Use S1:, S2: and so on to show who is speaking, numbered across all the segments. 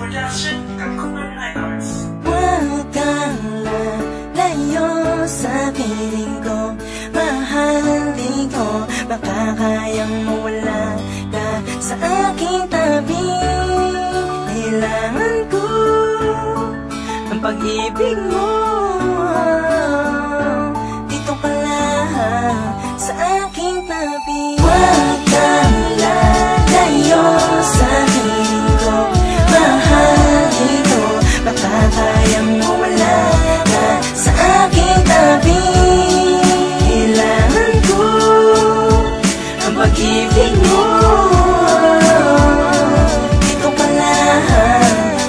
S1: Production, Kangkungan Records.
S2: Huwag kang lalayo sa piling ko, mahalin ko. Baka kayang mawala ka sa aking tabi. Kailangan ko ang pag-ibig mo. Dito ka lang sa aking tabi. Huwag kang lalayo sa piling ko, mahalin ko. Baka kayang mawala ka sa aking tabi. Kailangan ko ang pag-ibig mo. Dito ka lang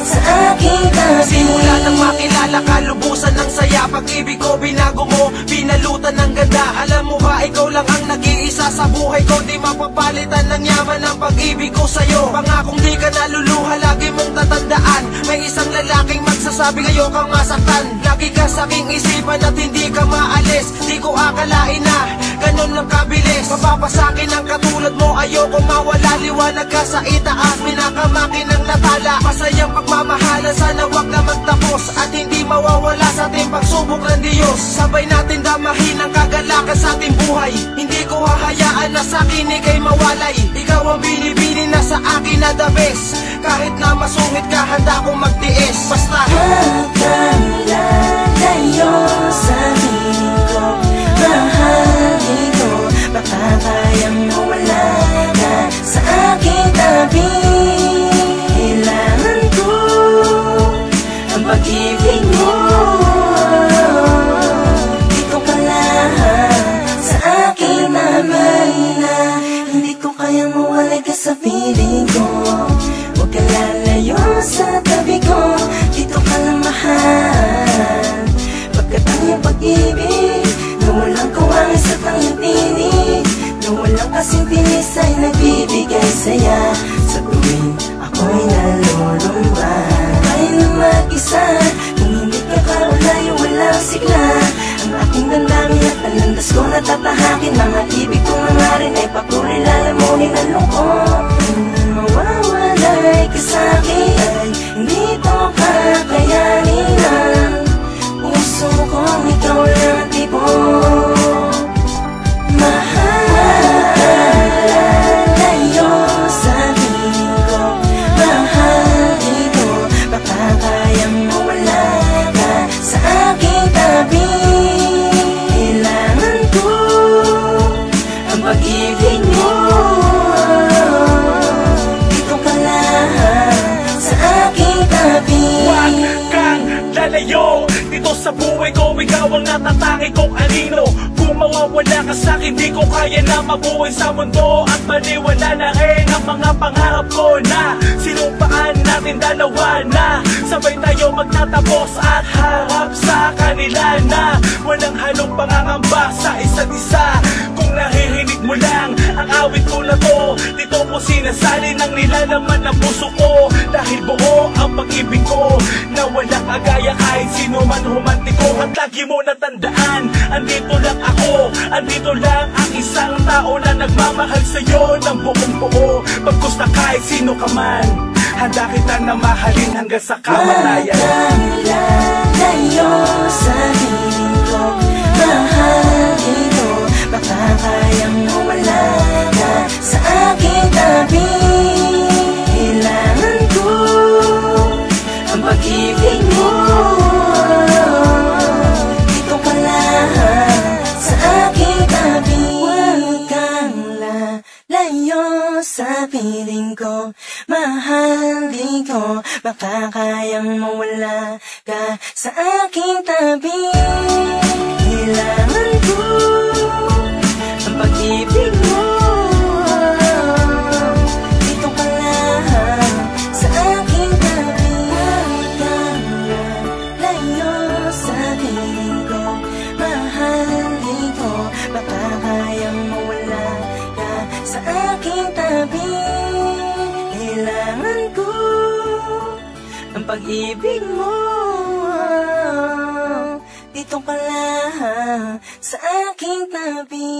S2: sa aking tabi.
S3: Simula nang makilala ka, lubusan ng saya. Pag-ibig ko binago mo, pinalutan ng ganda. Alam mo ba, ikaw lang ang nag-iisa sa buhay ko. Di mapapalitan ng yaman ang pag-ibig ko sa'yo. Pangakong di ka naluluha, lagi mong tatandaan. May isang lalaking magsasabi ngayon kang masaktan. Lagi ka sa aking isipan at hindi ka maalis. Di ko akalain na ganun lang kabilis. Mapapasakin ang katulad mo, ayoko mawala. Liwanag ka sa itaas, minakamakin ng natala. Masayang pagmamahalan, sana wag na magtapos. At hindi mawawala sa ating pagsubok ng Diyos. Sabay natin damahin ang kagalakan sa ating buhay. Hindi ko hahayaan na sa akin ika'y mawalay. Ikaw ang binibini na sa akin na the best. Kahit na masungit ka, handa kong magtiis. Basta
S2: huwag kang lalayo sa piling ko, mahalin ko. Baka kayang mawala ka sa aking tabi. Kailangan ko ang pag-ibig mo. Dito ka lang sa aking tabi. Hindi ko kayang mawala ka sa piling ko. Huwag ka lalayo sa tabi ko. Dito ka lang mahal. Pagkat ang iyong pag-ibig na walang kawangis at ang iyong tinig, na walang kasing tinis ay nagbibigay saya. Sa tuwing ako'y nalulumba, kaya na mag-isa. Kung hindi ka kaulayo, walang sigla. Ang aking damdamin at ang landas ko natatahakin. Mga ibig ko nga rin ay patuloy lalamunin ang lungkot. Mawawalay ka sa'kin ay hindi ko kakayanin. Ang puso kong ikaw lang ang tipo. Mahalayo sa piling ko, mahalin ko. Baka kayang mawala ka sa aking tabi. Kailangan ko ang pag-ibig mo. Dito ka lang sa aking tabi.
S4: Huwag kang lalayo dito sa buhay ko. Ikaw ang natatangi kong anino. Kung mawawala ka sa'kin, di ko kaya na mabuhay sa mundo. At maliwala na rin ang mga pangarap ko na sinumpaan natin dalawa na sabay tayo magtatapos at harap sa kanila na walang halong pangangamba sa isa't isa. Kung naririnig mo lang ang awit ko na to, dito ko sinasali ng nilalaman ng puso ko. Dahil buo ang pag-ibig ko na walang agaya kahit sino man humantiko. At lagi mo natandaan, andito lang ako, andito lang ang isang tao na nagmamahal sa'yo ng buong buo. Pagkus na kahit sino ka man, handa kita na mahalin hanggang sa kamatayan.
S2: Huwag kang lalayo sa piling ko, mahalin ko. Baka kayang mawala ka sa aking tabi. Kailangan ko ang pag-ibig mo. Dito ka lang sa aking tabi. Huwag kang lalayo sa piling ko, mahalin ko. Baka kayang mawala ka sa aking tabi. Kailangan ko ang pag-ibig mo. Dito ka lang sa aking tabi. Huwag kang lalayo sa piling ko, mahalin ko. Baka kayang mawala ka sa aking tabi. Kailangan ko ang pag-ibig mo. Dito ka lang sa aking tabi.